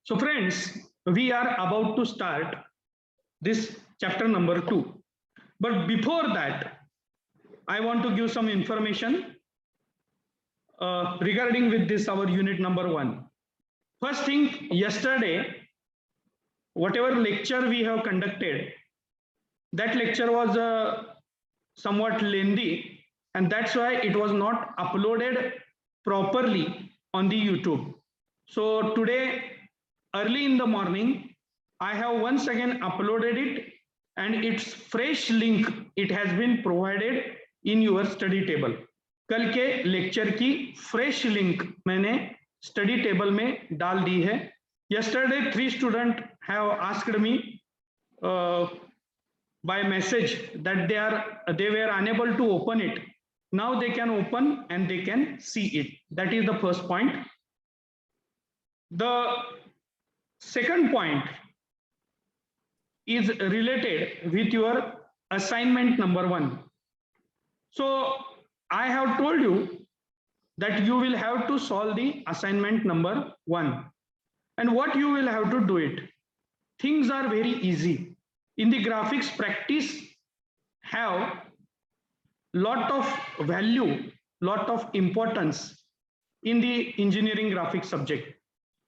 So friends, we are about to start this chapter number 2. But before that, I want to give some information regarding with this our unit number 1. First thing, yesterday, whatever lecture we have conducted, that lecture was somewhat lengthy, and that's why it was not uploaded properly on the YouTube. So today, early in the morning, I have once again uploaded it, and its fresh link it has been provided in your study table. कल के lecture की fresh link मैंने study table में डाल दी है. Yesterday 3 students have asked me by message that they were unable to open it. Now they can open and they can see it. That is the first point. The second point is related with your assignment number 1. So I have told you that you will have to solve the assignment number 1. And what you will have to do it. Things are very easy. In the graphics practice have lot of value, lot of importance in the engineering graphics subject.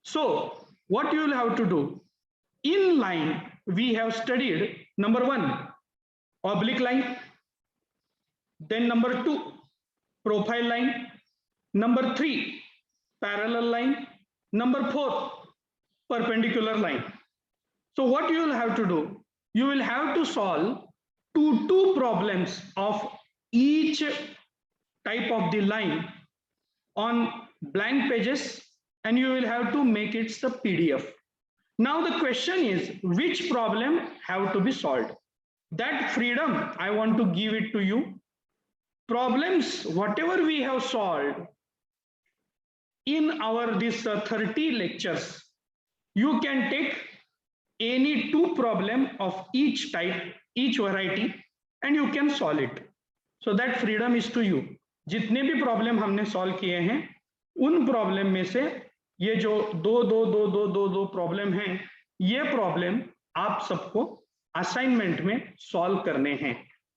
So what you will have to do, in line we have studied number 1 oblique line, then number 2 profile line, number 3 parallel line, number 4 perpendicular line. So what you will have to do, you will have to solve two problems of each type of the line on blank pages, and you will have to make it the PDF. Now the question is, which problem have to be solved? That freedom I want to give it to you. Problems, whatever we have solved in our this 30 lectures, you can take any 2 problem of each type, each variety, and you can solve it. So that freedom is to you. जितने भी problem हमने solve किए हैं, उन problem में से ये जो दो प्रॉब्लम हैं, ये प्रॉब्लम आप सबको असाइनमेंट में सॉल्व करने हैं,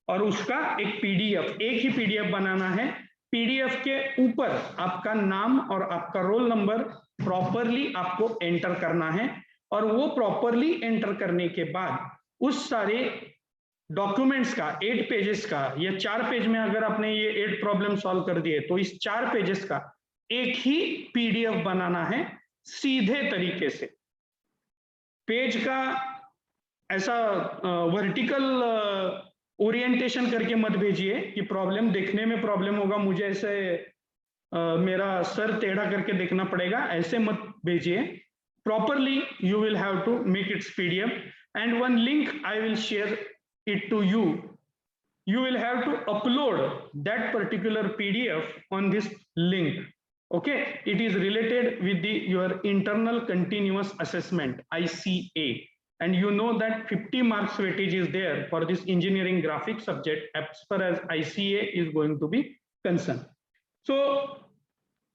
और उसका एक पीडीएफ, एक ही पीडीएफ बनाना है. पीडीएफ के ऊपर आपका नाम और आपका रोल नंबर प्रॉपरली आपको एंटर करना है, और वो प्रॉपरली एंटर करने के बाद उस सारे डॉक्यूमेंट्स का 8 पेजेस का, या 4 पेज में अगर आपने ये 8 प्रॉब्लम सॉल्व कर दिए तो इस 4 पेजेस का एक ही पीडीएफ बनाना है सीधे तरीके से. पेज का ऐसा वर्टिकल ओरिएंटेशन करके मत भेजिए कि प्रॉब्लम देखने में प्रॉब्लम होगा, मुझे ऐसे मेरा सर टेढ़ा करके देखना पड़ेगा, ऐसे मत भेजिए. Properly you will have to make its PDF, and one link I will share it to you. You will have to upload that particular PDF on this link. Okay, it is related with your internal continuous assessment, ICA, and you know that 50 marks weightage is there for this engineering graphics subject as far as ICA is going to be concerned. So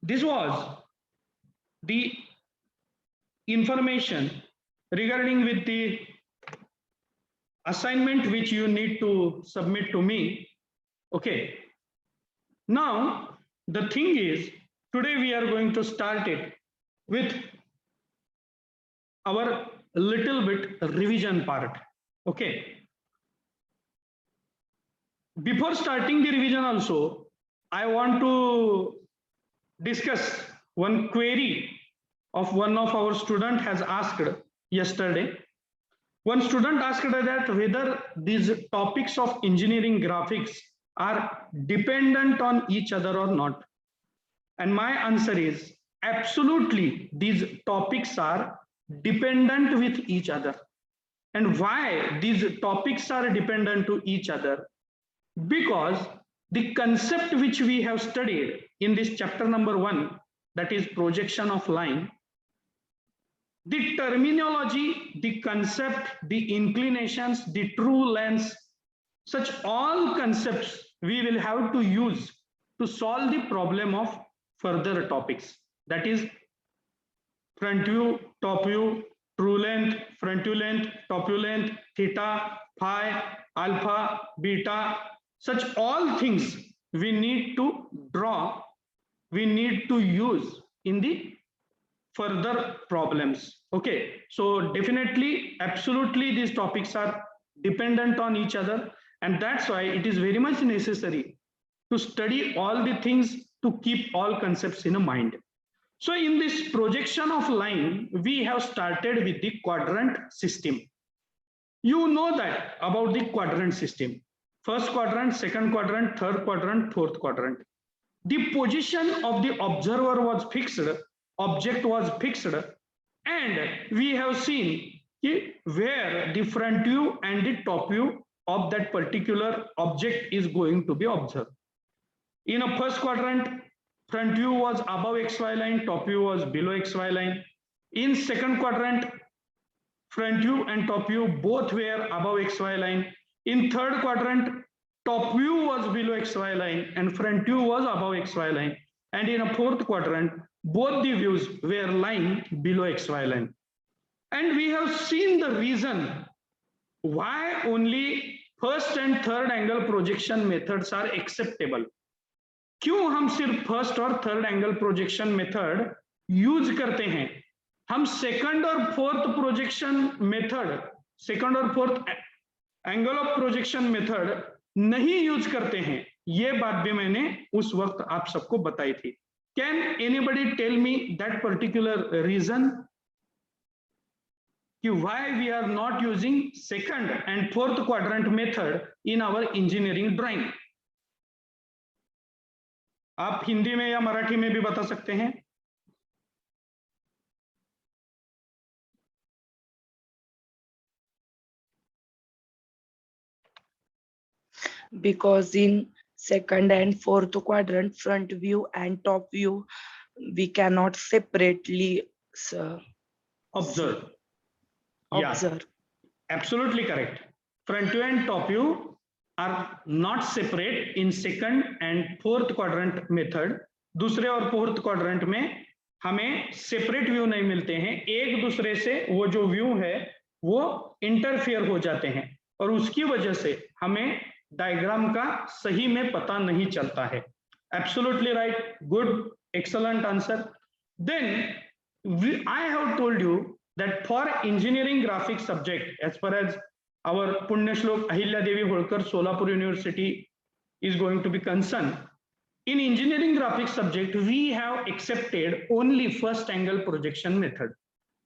this was the information regarding with the assignment which you need to submit to me. Okay, now the thing is, today we are going to start it with our little bit revision part. Okay, before starting the revision also, I want to discuss one query of one of our student has asked yesterday. One student asked that whether these topics of engineering graphics are dependent on each other or not. And my answer is absolutely, these topics are dependent with each other. And why these topics are dependent to each other? Because the concept which we have studied in this chapter number 1, that is projection of line, the terminology, the concept, the inclinations, the true lengths, such all concepts we will have to use to solve the problem of further topics. That is front view, top view, true length, front view length, top view length, theta, phi, alpha, beta, such all things we need to draw, we need to use in the further problems. Okay, so definitely, absolutely, these topics are dependent on each other, and that's why it is very much necessary to study all the things to keep all concepts in a mind. So in this projection of line, we have started with the quadrant system. You know that about the quadrant system. First quadrant, second quadrant, third quadrant, fourth quadrant. The position of the observer was fixed, object was fixed, and we have seen where the front view and the top view of that particular object is going to be observed. In a first quadrant, front view was above XY line, top view was below XY line. In second quadrant, front view and top view both were above XY line. In third quadrant, top view was below XY line and front view was above XY line. And in a fourth quadrant, both the views were lying below XY line. And we have seen the reason why only first and third angle projection methods are acceptable. क्यों हम सिर्फ first और third angle projection method use करते हैं, हम second और fourth projection method, second और fourth angle of projection method नहीं यूज करते हैं, ये बात भी मैंने उस वक्त आप सबको बताई थी. Can anybody tell me that particular reason कि why we are not using second and fourth quadrant method in our engineering drawing? आप हिंदी में या मराठी में भी बता सकते हैं. Because in second and fourth quadrant, front view and top view, we cannot separately observe. Observe. Yeah, absolutely correct. Front view and top view are not separate in second and fourth quadrant method. दूसरे और fourth quadrant में हमें separate view नहीं मिलते हैं, एक दूसरे से वो जो व्यू है वो इंटरफेयर हो जाते हैं और उसकी वजह से हमें डायग्राम का सही में पता नहीं चलता है. Absolutely right, good, excellent answer. Then I have told you that for engineering graphics subject, as far as our Punya Shlok Ahilya Devi Holkar Solapur University is going to be concerned, in engineering graphics subject we have accepted only first angle projection method.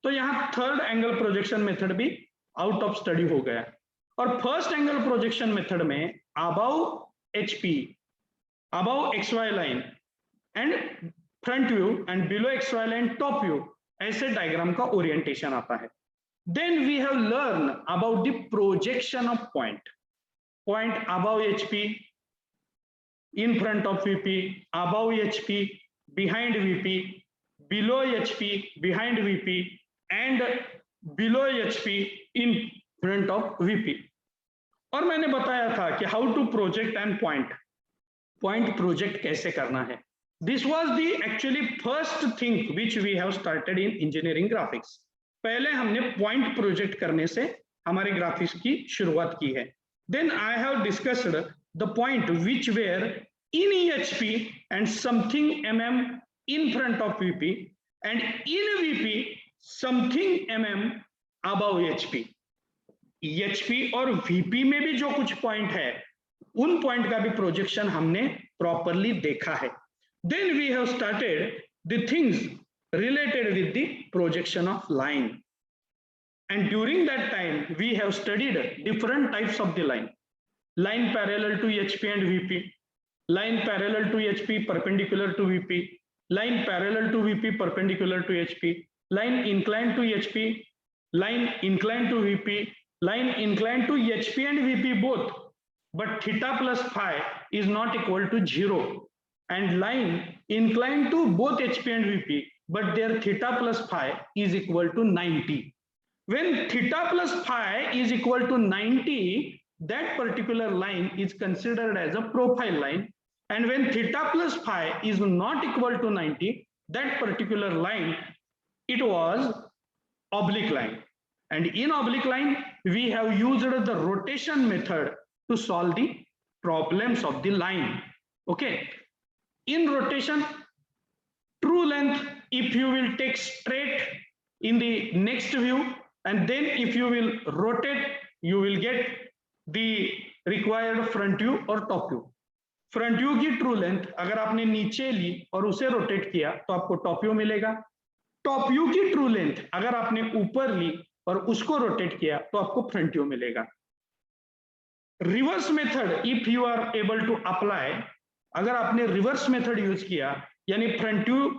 तो यहाँ third angle projection method भी out of study हो गया और first angle projection method में above HP, above XY line and front view and below XY line top view ऐसे diagram का orientation आता है. Then we have learned about the projection of point above HP, in front of VP, above HP, behind VP, below HP, behind VP, and below HP, in front of VP. और मैंने बताया था कि how to project and point project कैसे करना है. This was the actually first thing which we have started in engineering graphics. पहले हमने पॉइंट प्रोजेक्ट करने से हमारे ग्राफिक्स की शुरुआत की है. Then I have discussed the point which where in EHP and something mm in front of VP and in VP something mm above HP. EHP और VP में भी जो कुछ पॉइंट है उन पॉइंट का भी प्रोजेक्शन हमने प्रॉपरली देखा है. Then we have started the things related with the projection of line, and during that time we have studied different types of the line parallel to HP and VP, line parallel to HP perpendicular to VP, line parallel to VP perpendicular to HP, line inclined to HP, line inclined to VP, line inclined to HP and VP both, but theta plus phi is not equal to 0, and line inclined to both HP and VP, but their theta plus phi is equal to 90. When theta plus phi is equal to 90, that particular line is considered as a profile line, and when theta plus phi is not equal to 90, that particular line it was oblique line. And in oblique line, we have used the rotation method to solve the problems of the line. Okay. In rotation, true length, if you will take straight in the next view, and then if you will rotate, you will get the required front view or top view. Front view की true length अगर आपने नीचे ली और उसे rotate किया तो आपको top view मिलेगा. टॉप व्यू की ट्रू लेंथ अगर आपने ऊपर ली और उसको रोटेट किया तो आपको फ्रंट व्यू मिलेगा. Reverse method if you are able to apply, अगर आपने रिवर्स मेथड यूज किया यानी फ्रंट व्यू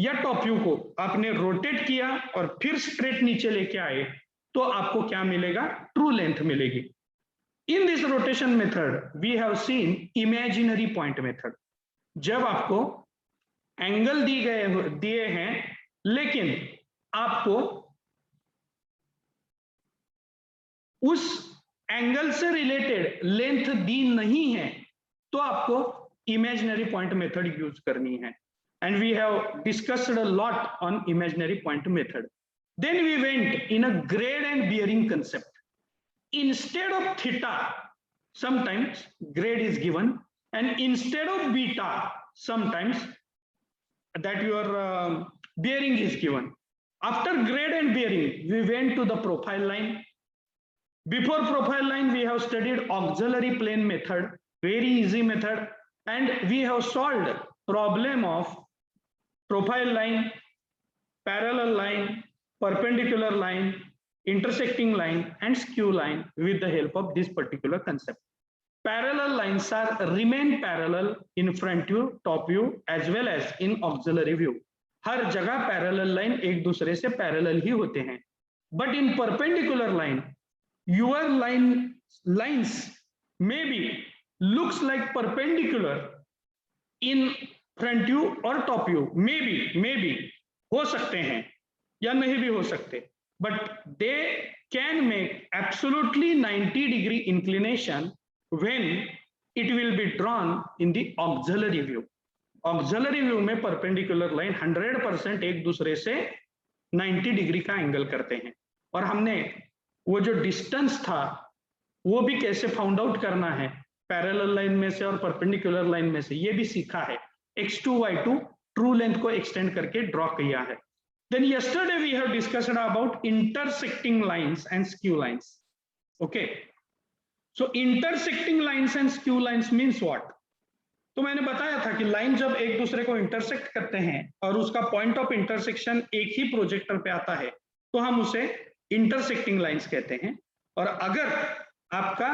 या टॉप व्यू को आपने रोटेट किया और फिर स्ट्रेट नीचे लेके आए तो आपको क्या मिलेगा? ट्रू लेंथ मिलेगी. In this rotation method, we have seen imaginary point method. जब आपको एंगल दिए हैं लेकिन आपको उस एंगल से रिलेटेड लेंथ दी नहीं है तो आपको इमेजिनरी पॉइंट मेथड यूज करनी है. And we have discussed a lot on imaginary point method. Then we went in a grade and bearing concept. Instead of theta, sometimes grade is given, and instead of beta, sometimes that your bearing is given. After grade and bearing, we went to the profile line. Before profile line, we have studied auxiliary plane method, very easy method, and we have solved problem of profile line, parallel line, perpendicular line, intersecting line and skew line with the help of this particular concept. Parallel lines are remain parallel in front view, top view as well as in auxiliary view. हर जगह parallel line एक दूसरे से parallel ही होते हैं. But in perpendicular line, your lines maybe looks like perpendicular in front view or top view. Maybe हो सकते हैं या नहीं भी हो सकते. But they can make absolutely 90-degree inclination when it will be drawn in the auxiliary view. Auxiliary view में perpendicular line 100% एक दूसरे से 90 डिग्री का एंगल करते हैं. और हमने वो जो डिस्टेंस था वो भी कैसे फाउंड आउट करना है पैरेलल लाइन में से और परपेंडिकुलर लाइन में से, ये भी सीखा है. x2 y2 ट्रू लेंथ को एक्सटेंड करके ड्रॉ किया है. Then yesterday we have discussed about intersecting lines and skew lines. Okay. So intersecting lines and skew lines means what? तो मैंने बताया था कि लाइन जब एक दूसरे को इंटरसेक्ट करते हैं और उसका पॉइंट ऑफ इंटरसेक्शन एक ही प्रोजेक्टर पे आता है तो हम उसे इंटरसेक्टिंग लाइंस कहते हैं. और अगर आपका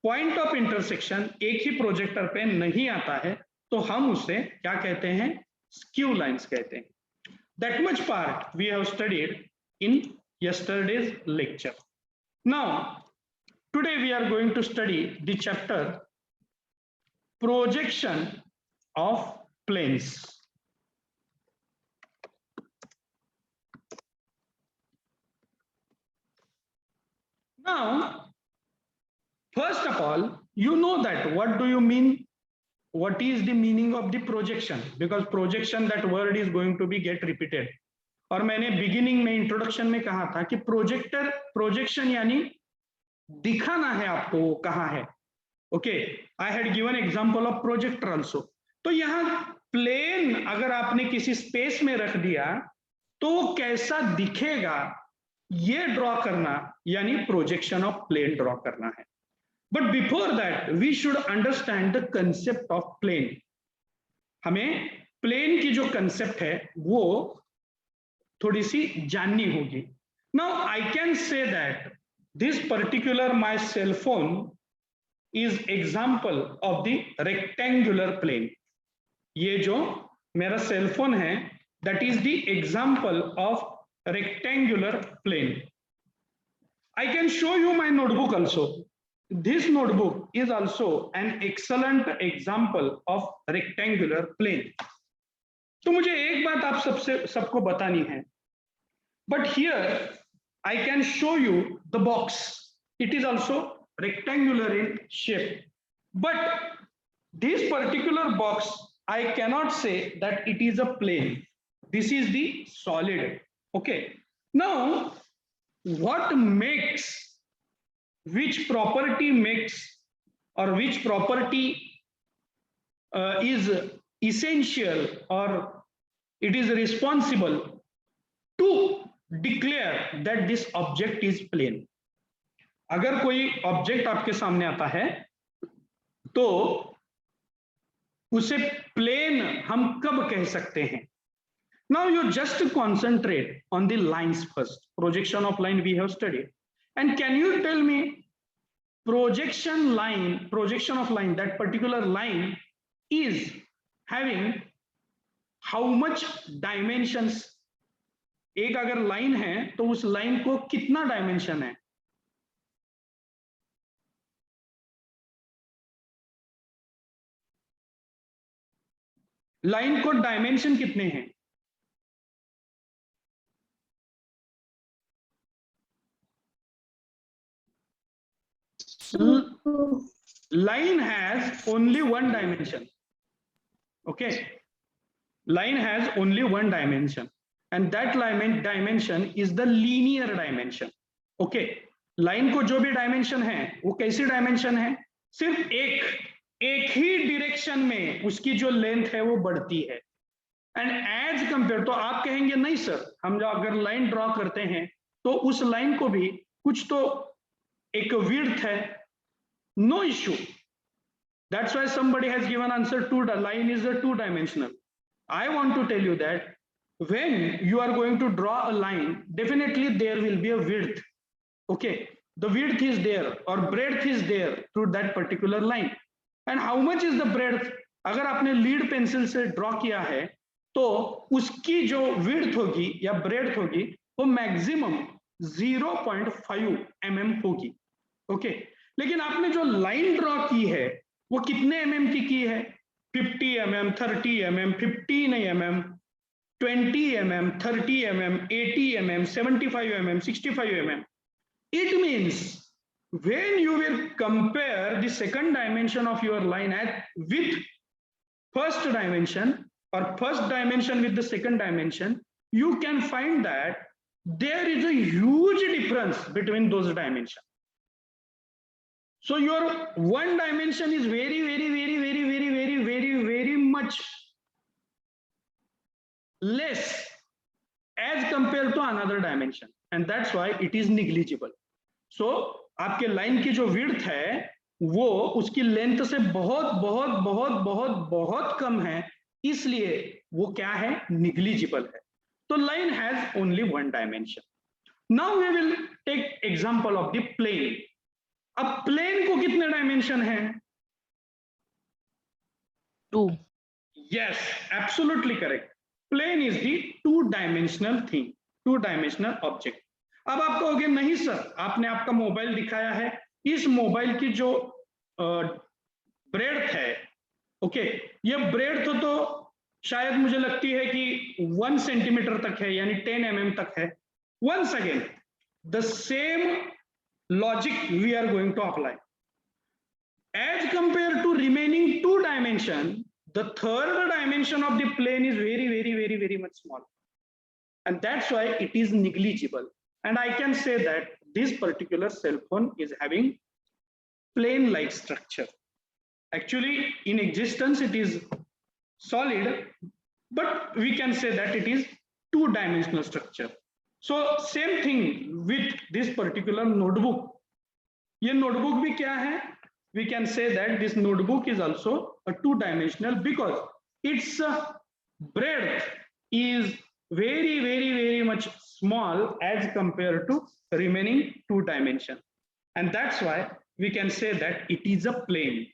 पॉइंट ऑफ इंटरसेक्शन एक ही प्रोजेक्टर पे नहीं आता है तो हम उसे क्या कहते हैं? स्क्यू लाइंस कहते हैं. That much part we have studied in yesterday's lecture. Now, today we are going to study the chapter Projection of Planes. Now, first of all, you know that what do you mean? What is the meaning of the projection? Because projection, that word is going to be get repeated. और मैंने beginning में introduction में कहा था कि projection यानी दिखाना है आपको वो कहाँ है. Okay, I had given example of projector also. तो यहाँ plane अगर आपने किसी space में रख दिया तो वो कैसा दिखेगा ये ड्रॉ करना यानी projection of plane ड्रॉ करना है. But before that, we should understand the concept of plane. हमें plane की जो concept है वो थोड़ी सी जाननी होगी. Now I can say that this particular my cell phone is example of the rectangular plane. ये जो मेरा cell phone है that is the example of rectangular plane. I can show you my notebook also. This notebook is also an excellent example of rectangular plane. तो मुझे एक बात आप सबको बतानी है. But here I can show you the box. It is also rectangular in shape. But this particular box I cannot say that it is a plane. This is the solid. Okay. Now, what makes, which property makes, or which property is essential, or it is responsible to declare that this object is plane? अगर कोई object आपके सामने आता है तो उसे plane हम कब कह सकते हैं? Now you just concentrate on the lines first. Projection of line we have studied. And can you tell me, projection of line, that particular line is having how much dimensions? एक अगर line है तो उस line को कितना dimension है? Line को dimension कितने हैं? Line has only one dimension. Okay, line has only one dimension, and that dimension is the linear dimension. Okay, line को जो भी dimension है वो कैसी dimension है? सिर्फ एक ही direction में उसकी जो length है वो बढ़ती है. And as compared, तो आप कहेंगे नहीं सर, हम जो अगर line draw करते हैं तो उस line को भी कुछ तो एक width है. No issue. That's why somebody has given answer to the line is a two-dimensional. I want to tell you that when you are going to draw a line, definitely there will be a width. Okay, the width is there or breadth is there through that particular line. And how much is the breadth? अगर आपने lead pencil से draw किया है तो उसकी जो width होगी या breadth होगी वो maximum 0.5 mm होगी. Okay, लेकिन आपने जो लाइन ड्रॉ की है वो कितने mm की है? 50 mm, 30 mm, 15 mm, 20 mm, 30 mm, 80 mm, 75 mm, 65 mm. It means when you will compare the second dimension of your line with first dimension or first dimension with the second dimension, you can find that there is a huge difference between those dimensions. So your one dimension is very much less as compared to another dimension, and that's why it is negligible. So आपके line की जो width है वो उसकी length से बहुत कम है, इसलिए वो क्या है? negligible है. तो line has only one dimension. Now we will take example of the plane. अब प्लेन को कितने डायमेंशन है? 2. Yes, absolutely correct. Plane is the two-dimensional thing, two-dimensional object. अब आप कहोगे नहीं सर, आपने आपका मोबाइल दिखाया है, इस मोबाइल की जो ब्रेड्थ है, ओके, ये ब्रेड्थ तो शायद मुझे लगती है कि 1 सेंटीमीटर तक है, यानी 10 mm तक है. Once again, the same logic we are going to apply. As compared to remaining two dimension, the third dimension of the plane is very much small, and that's why it is negligible. And I can say that this particular cell phone is having plane like structure. Actually in existence it is solid, but we can say that it is two-dimensional structure. So same thing with this particular notebook. ये notebook भी क्या है? We can say that this notebook is also a two-dimensional because its breadth is very much small as compared to remaining two dimension, and that's why we can say that it is a plane.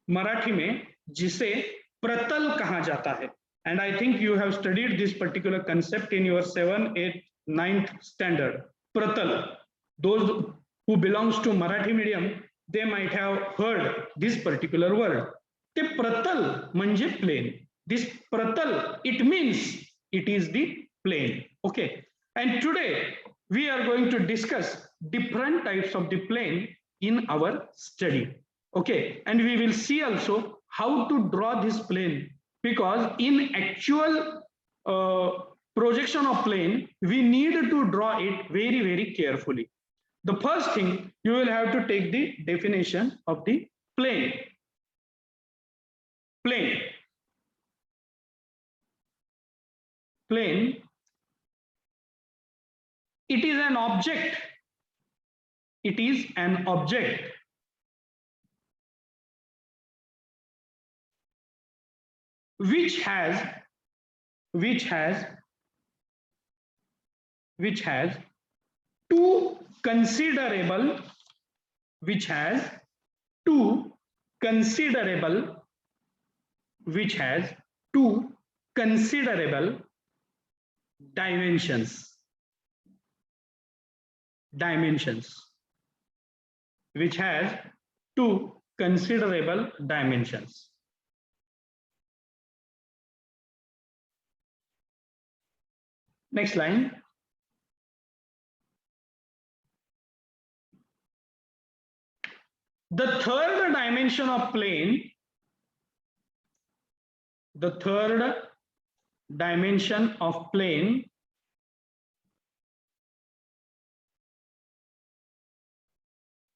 Marathi में जिसे प्रतल कहा जाता है, and I think you have studied this particular concept in your 7th, 8th, 9th standard. Pratal. Those who belongs to Marathi medium, they might have heard this particular word. The pratal manje plane. This pratal, it means it is the plane. Okay. And today we are going to discuss different types of the plane in our study. Okay. And we will see also how to draw this plane, because in actual projection of plane, we need to draw it very, very carefully. The first thing, you will have to take the definition of the plane. Plane. Plane. It is an object. It is an object which has two considerable dimensions, which has two considerable dimensions. Next line. The third dimension of plane,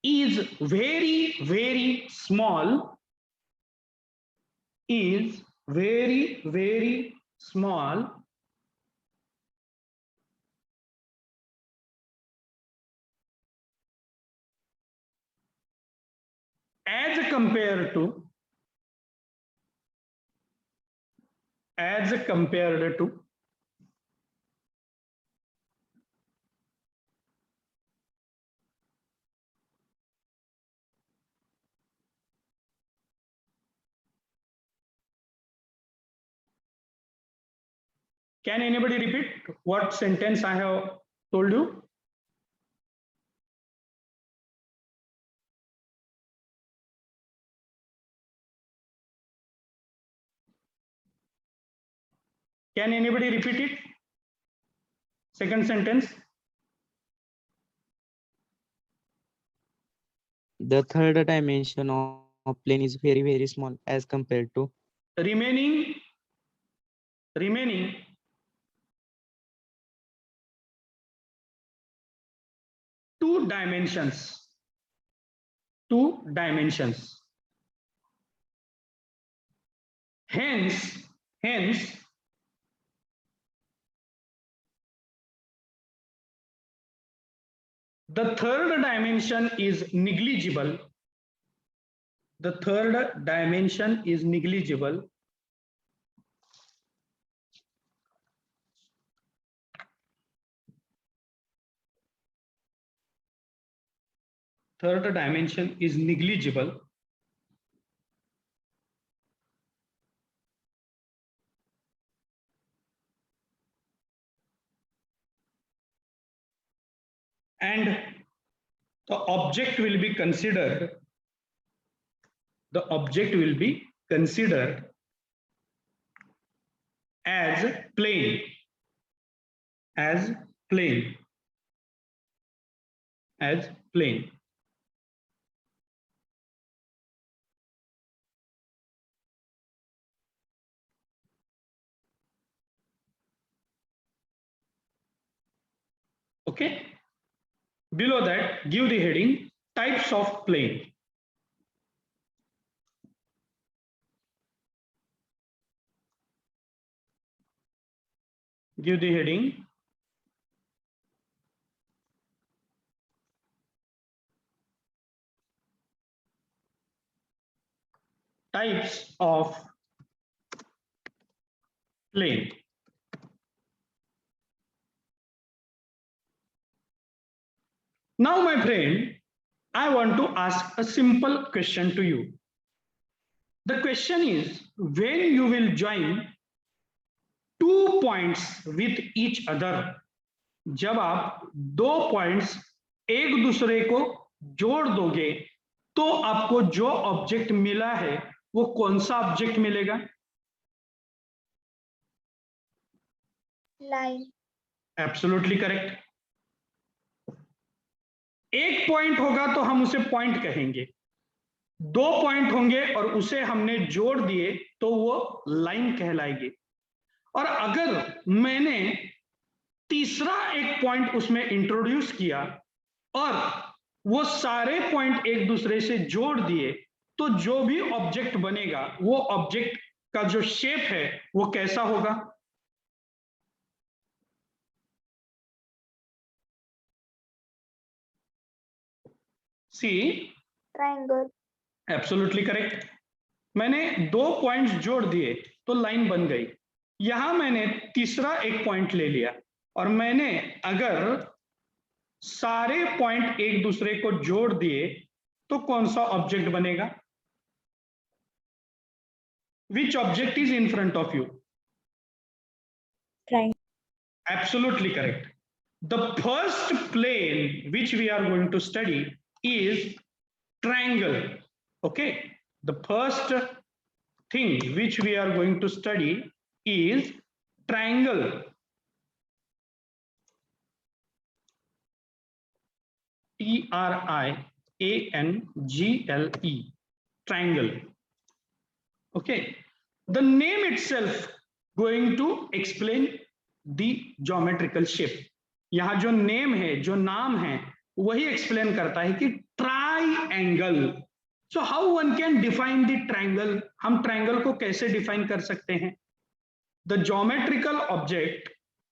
is very, very small, as compared to Can anybody repeat what sentence I have told you? Can anybody repeat it? Second sentence. The third dimension of plane is very, very small as compared to remaining two dimensions. Hence, the third dimension is negligible. Third dimension is negligible. And the object will be considered as plane. Okay. Below that, give the heading types of plane. Give the heading types of plane. Now, my friend, I want to ask a simple question to you. The question is, when you will join 2 points with each other, जब आप 2 points एक दूसरे को जोड़ दोगे तो आपको जो ऑब्जेक्ट मिला है वो कौन सा ऑब्जेक्ट मिलेगा? लाइन. Absolutely correct. एक पॉइंट होगा तो हम उसे पॉइंट कहेंगे, 2 पॉइंट होंगे और उसे हमने जोड़ दिए तो वो लाइन कहलाएगी. और अगर मैंने तीसरा एक पॉइंट उसमें इंट्रोड्यूस किया और वो सारे पॉइंट एक दूसरे से जोड़ दिए, तो जो भी ऑब्जेक्ट बनेगा वो ऑब्जेक्ट का जो शेप है वो कैसा होगा? सी, triangle, एब्सोल्युटली करेक्ट। मैंने 2 पॉइंट्स जोड़ दिए तो लाइन बन गई। यहां मैंने तीसरा एक पॉइंट ले लिया और मैंने अगर सारे पॉइंट एक दूसरे को जोड़ दिए तो कौन सा ऑब्जेक्ट बनेगा? Which object is in front of you? triangle, Absolutely correct. The first plane which we are going to study is triangle. Okay. The first thing which we are going to study is triangle. Triangle. Triangle. Okay. The name itself going to explain the geometrical shape. यहां जो name है, जो नाम है, वही explain करता है कि triangle. So how one can define the triangle? हम ट्राइंगल को कैसे डिफाइन कर सकते हैं? द ज्योमेट्रिकल ऑब्जेक्ट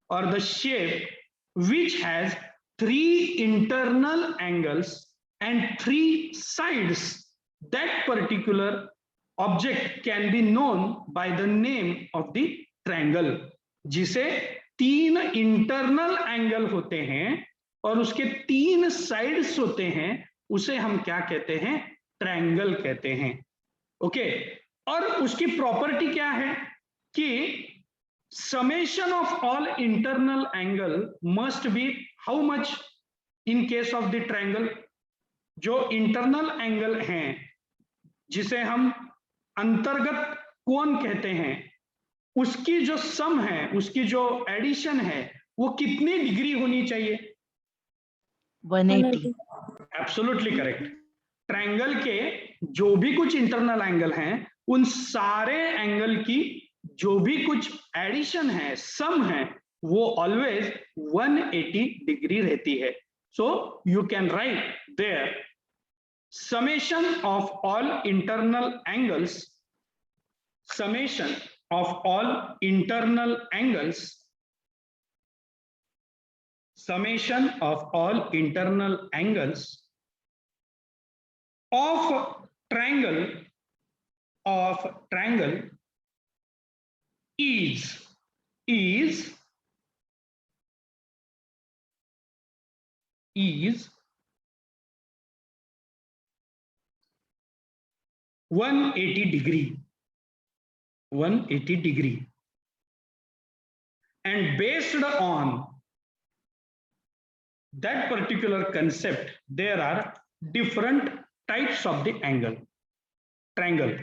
और the shape which has 3 internal angles and 3 sides, that particular object can be known by the name of the triangle. जिसे 3 internal angle होते हैं और उसके 3 साइड्स होते हैं, उसे हम क्या कहते हैं? ट्रायंगल कहते हैं। ओके, और उसकी प्रॉपर्टी क्या है कि summation of all internal angle must be how much in case of the triangle? जो इंटरनल एंगल हैं, जिसे हम अंतर्गत कोण कहते हैं, उसकी जो सम है, उसकी जो एडिशन है, वो कितनी डिग्री होनी चाहिए? 180. Absolutely correct. ट्रायंगल के जो भी कुछ इंटरनल एंगल हैं, उन सारे एंगल की जो भी कुछ एडिशन है, सम है, वो ऑलवेज 180 डिग्री रहती है। So you can write there summation of all internal angles, summation of all internal angles, summation of all internal angles of triangle is 180 degree, 180 degree, and based on that particular concept, there are different types of the triangle.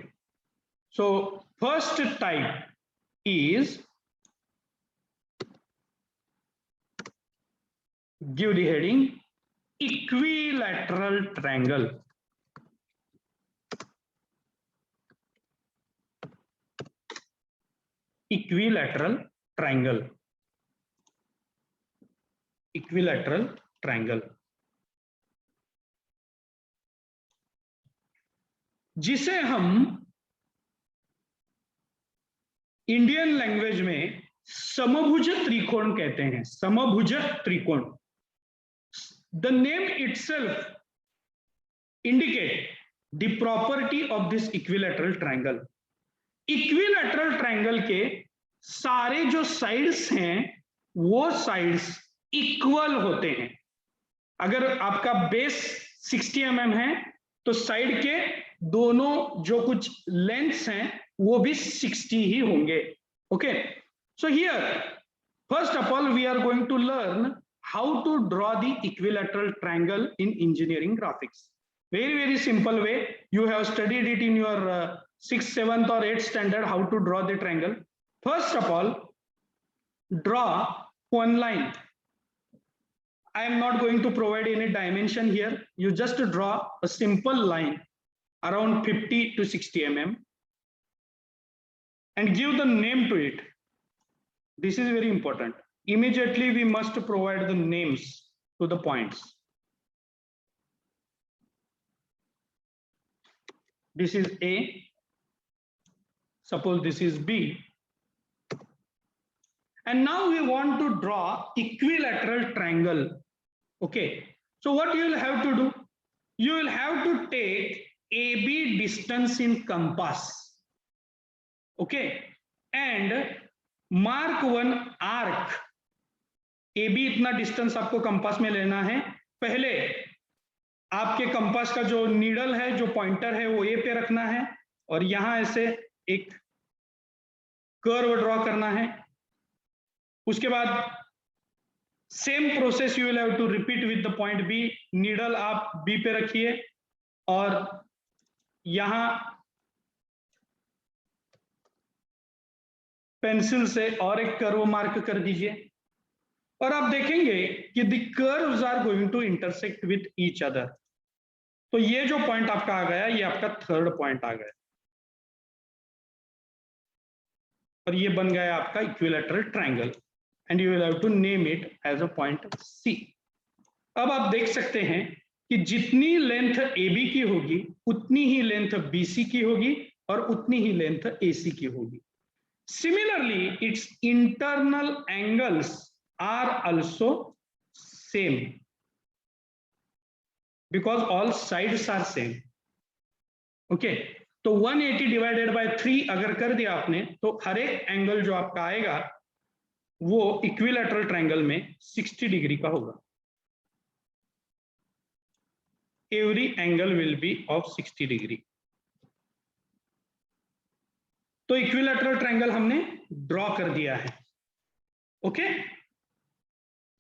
So first type is, give the heading, equilateral triangle. Equilateral triangle. Equilateral triangle, जिसे हम Indian language में समभुज त्रिकोण कहते हैं। समभुज त्रिकोण, the name itself indicate the property of this equilateral triangle. Equilateral triangle के सारे जो साइड्स हैं, वो साइड्स इक्वल होते हैं। अगर आपका बेस 60 mm है, तो साइड के दोनों जो कुछ लेंथ्स हैं, वो भी 60 ही होंगे। Okay, so here first of all we are going to learn how to draw the equilateral triangle in engineering graphics. very simple way. You have studied it in your 6th, 7th or 8th standard, how to draw the triangle. First of all, draw one line. I am not going to provide any dimension here. You just draw a simple line around 50 to 60 mm and give the name to it. This is very important. immediately we must provide the names to the points. This is A, suppose this is B, and now we want to draw equilateral triangle. Okay, so what you will have to do, you will have to take AB distance in compass, okay, and mark one arc. AB इतना distance आपको compass में लेना है। पहले आपके compass का जो needle है, जो पॉइंटर है, वो ए पे रखना है और यहां ऐसे एक कर्व ड्रॉ करना है। उसके बाद same process you will have to repeat with the point B. Needle आप बी पे रखिए और यहां पेंसिल से और एक कर्व मार्क कर दीजिए और आप देखेंगे कि the curves are going to intersect with each other. तो ये जो पॉइंट आपका आ गया, ये आपका थर्ड पॉइंट आ गया और ये बन गया आपका equilateral triangle and you will have to name it as a point C. अब आप देख सकते हैं कि जितनी लेंथ AB की होगी उतनी ही लेंथ BC की होगी और उतनी ही लेंथ AC की होगी। Similarly it's internal angles are also same because all sides are same. Okay, तो 180 डिवाइडेड बाय 3 अगर कर दिया आपने तो हर एक एंगल जो आपका आएगा वो इक्विलैटरल ट्रायंगल में 60 डिग्री का होगा। Every angle will be of 60 degree. तो इक्विलैटरल ट्रायंगल हमने ड्रॉ कर दिया है। ओके,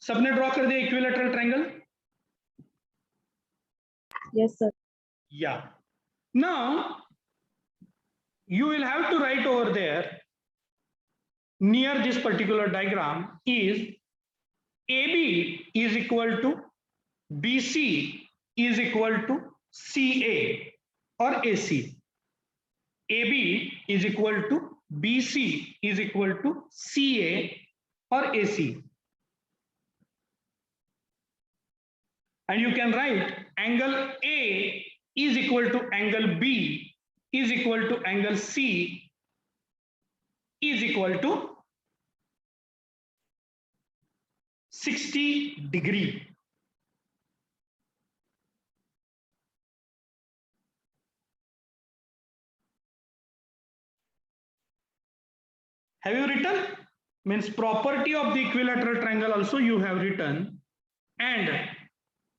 सबने ड्रॉ कर दिया equilateral triangle? Yes, sir. Yeah. Now you will have to write over there near this particular diagram is AB is equal to BC is equal to CA or AC. AB is equal to BC is equal to CA or AC. And you can write angle A is equal to angle B is equal to angle C is equal to 60 degree. Have you written? Means property of the equilateral triangle also you have written, and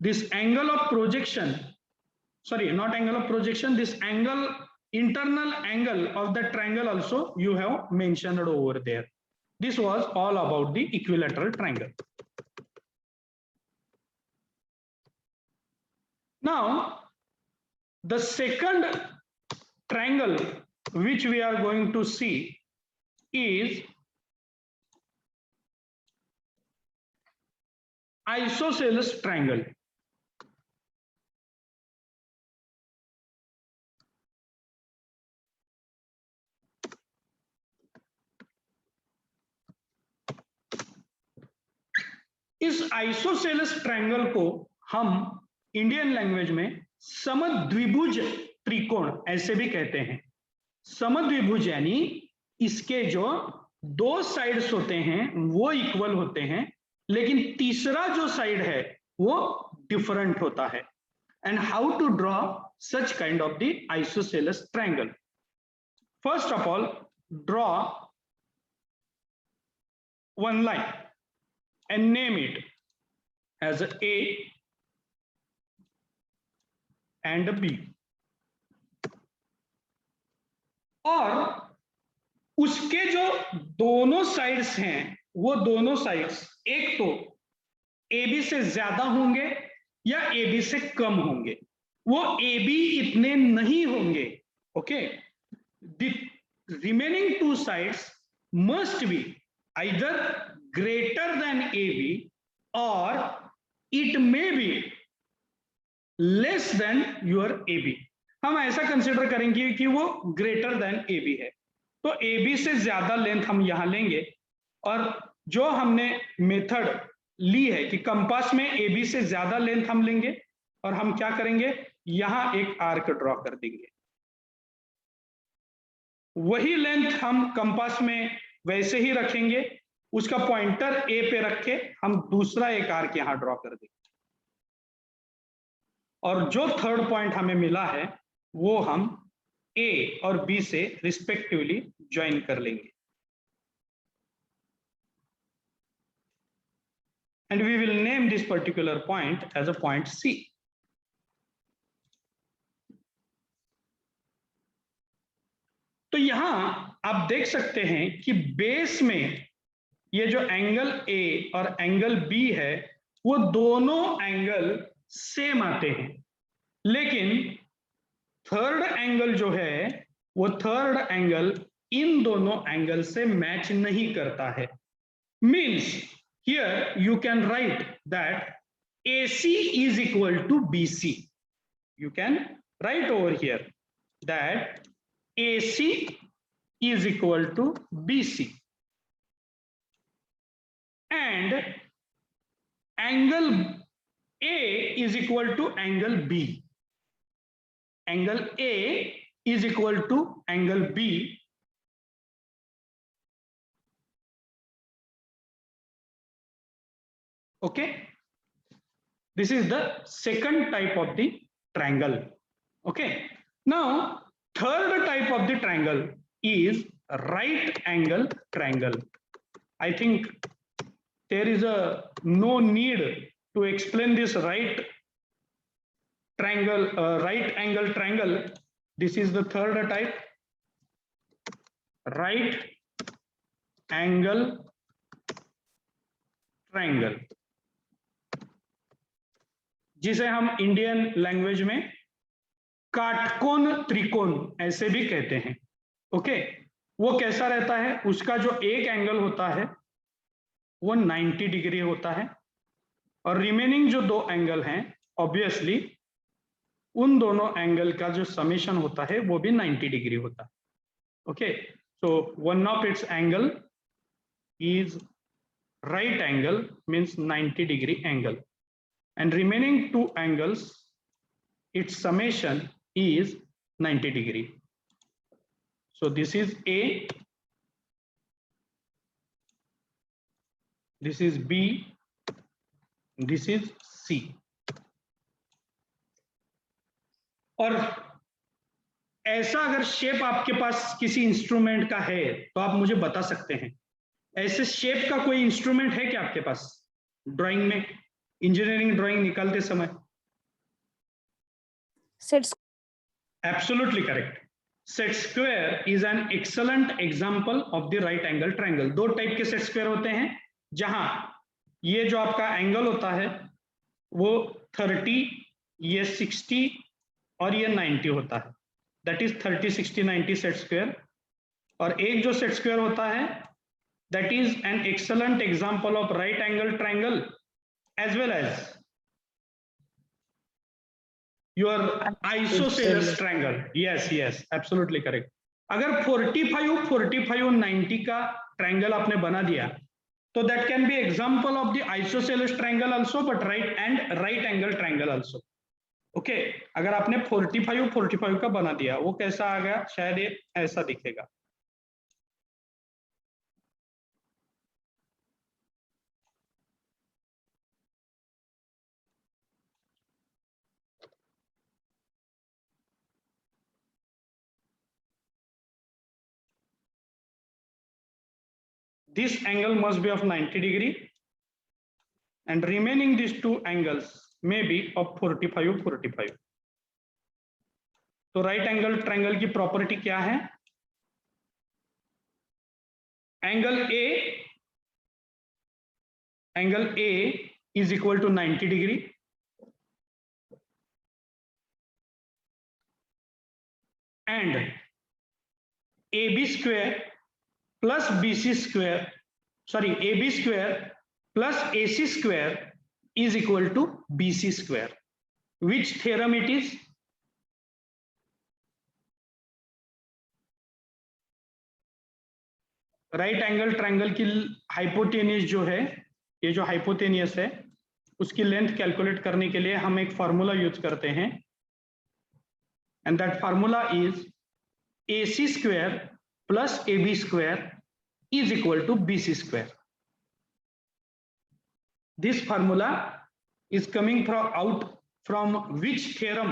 this angle of projection, sorry, not angle of projection, this angle, internal angle of the triangle also you have mentioned over there. This was all about the equilateral triangle. Now the second triangle which we are going to see is isosceles triangle. इस isosceles triangle को हम Indian language में समद्विभुज त्रिकोण ऐसे भी कहते हैं। समद्विभुज यानी इसके जो दो साइड्स होते हैं वो इक्वल होते हैं, लेकिन तीसरा जो साइड है वो डिफरेंट होता है। And how to draw such kind of the isosceles triangle? First of all, draw one line and name it as A and B. और उसके जो दोनों साइड्स हैं वो दोनों साइड्स एक तो AB से ज्यादा होंगे या AB से कम होंगे, वो AB इतने नहीं होंगे। Okay, the remaining two sides must be either greater than AB or it may be less than your AB. हम ऐसा कंसिडर करेंगे कि वो greater than AB है, तो AB से ज्यादा लेंथ हम यहां लेंगे और जो हमने मेथड ली है कि कंपास में AB से ज्यादा लेंथ हम लेंगे और हम क्या करेंगे, यहां एक आर्क ड्रॉ कर देंगे। वही लेंथ हम कंपास में वैसे ही रखेंगे, उसका पॉइंटर A पे रख के हम दूसरा एक आर्क यहां ड्रॉ कर देंगे, और जो थर्ड पॉइंट हमें मिला है वो हम A और B से रिस्पेक्टिवली ज्वाइन कर लेंगे, and we will name this particular point as a point C. तो यहां आप देख सकते हैं कि बेस में ये जो एंगल A और एंगल B है वो दोनों एंगल सेम आते हैं, लेकिन थर्ड एंगल जो है वो थर्ड एंगल इन दोनों एंगल से मैच नहीं करता है। Means here you can right that AC is equal to BC. You can write over here that AC is equal to BC, and angle A is equal to angle B. Angle A is equal to angle B. Okay, this is the second type of the triangle. Okay, now third type of the triangle is right angle triangle. I think there is no need to explain this right angle triangle. This is the third type, right angle triangle, जिसे हम Indian language में काटकोण त्रिकोण ऐसे भी कहते हैं। Okay, वो कैसा रहता है, उसका जो एक एंगल होता है वो 90 डिग्री होता है, और रिमेनिंग जो दो एंगल हैं ऑब्वियसली उन दोनों एंगल का जो समेशन होता है वो भी 90 डिग्री होता है। Okay, so one of its angle is right angle, means 90 degree angle, and remaining two angles its summation is 90 degree. So this is A, this is B, this is C. और ऐसा अगर shape आपके पास किसी instrument का है तो आप मुझे बता सकते हैं, ऐसे शेप का कोई इंस्ट्रूमेंट है क्या आपके पास ड्राइंग में, इंजीनियरिंग ड्राइंग निकालते समय? Absolutely correct, set square is an excellent example of the right angle triangle. दो टाइप के सेट स्क्वायर होते हैं, जहां ये जो आपका एंगल होता है वो 30, ये 60 और ये 90 होता है, दैट इज 30, 60, 90 सेट स्क्वायर। और एक जो सेट स्क्वायर होता है that is an excellent example of right angle triangle as well as your isosceles triangle. Yes, absolutely correct. अगर 45, 45, 90 का ट्रायंगल आपने बना दिया तो that can be example of the isosceles triangle also, but right angle triangle also. Okay, अगर आपने 45, 45 का बना दिया, वो कैसा आ गया, शायद ये ऐसा दिखेगा। This angle must be of 90 degree and remaining these two angles may be of 45, 45. तो राइट एंगल ट्रायंगल की प्रॉपर्टी क्या है, angle A is equal to 90 degree and AB square plus BC square, sorry, AB square plus AC square is equal to BC square. Which theorem it is? Right angle triangle की hypotenuse जो है, ये जो hypotenuse है उसकी length calculate करने के लिए हम एक फॉर्मूला यूज करते हैं, and that formula is AC square plus AB square is equal to BC square. This formula is coming from which theorem?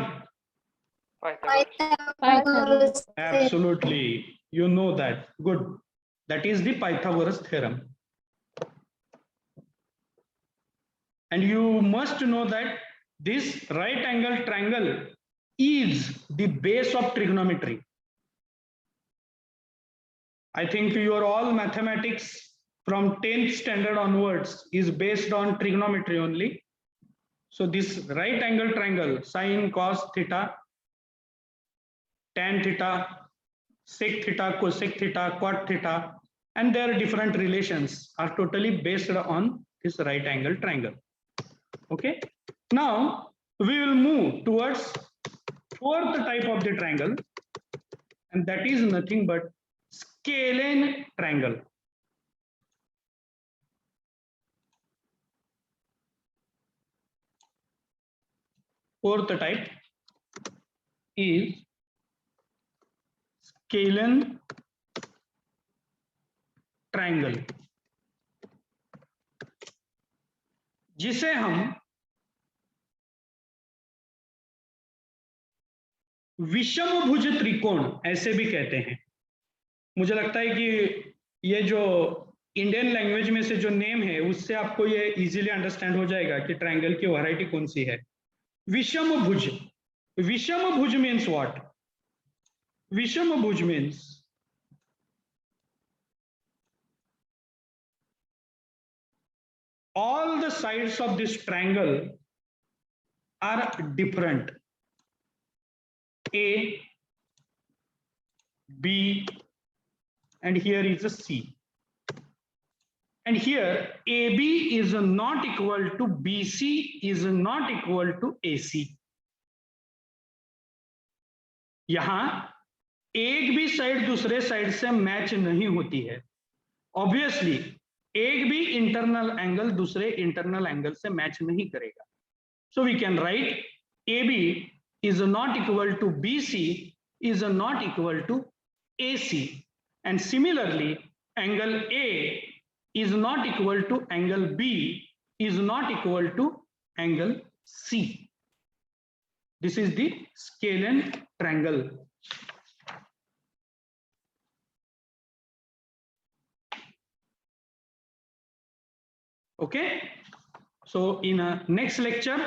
Pythagoras. Absolutely, you know that. Good. That is the Pythagoras theorem. And you must know that this right angle triangle is the base of trigonometry. I think your all mathematics from 10th standard onwards is based on trigonometry only. So this right angle triangle, sine, cos theta, tan theta, sec theta, cosec theta, cot theta, and their different relations are totally based on this right angle triangle. Okay. Now we will move towards fourth type of the triangle, and that is nothing but scalene triangle. Fourth type is scalene triangle, जिसे हम विषमभुज त्रिकोण ऐसे भी कहते हैं। मुझे लगता है कि ये जो इंडियन लैंग्वेज में से जो नेम है उससे आपको ये इजीली अंडरस्टैंड हो जाएगा कि ट्रायंगल की वैरायटी कौन सी है। विषमभुज, विषमभुज मीन्स व्हाट? विषमभुज means all the sides of this triangle are different. A, B, and here is a C. And here AB is not equal to BC is not equal to AC. यहां एक भी side दूसरे side से match नहीं होती है। Obviously एक भी इंटरनल एंगल दूसरे इंटरनल एंगल से मैच नहीं करेगा। So we can write AB is not equal to BC is not equal to AC, and similarly angle A is not equal to angle B is not equal to angle C. This is the scalene triangle. Okay, so in a next lecture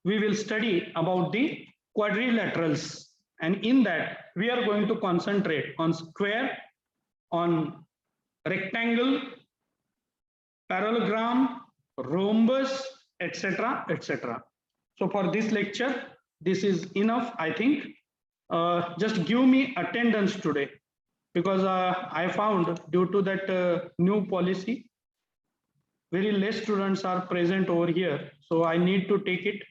we will study about the quadrilaterals, and in that we are going to concentrate on square, on rectangle, parallelogram, rhombus, etc., etc. So for this lecture this is enough, I think. Just give me attendance today, because I found due to that new policy very less students are present over here, so I need to take it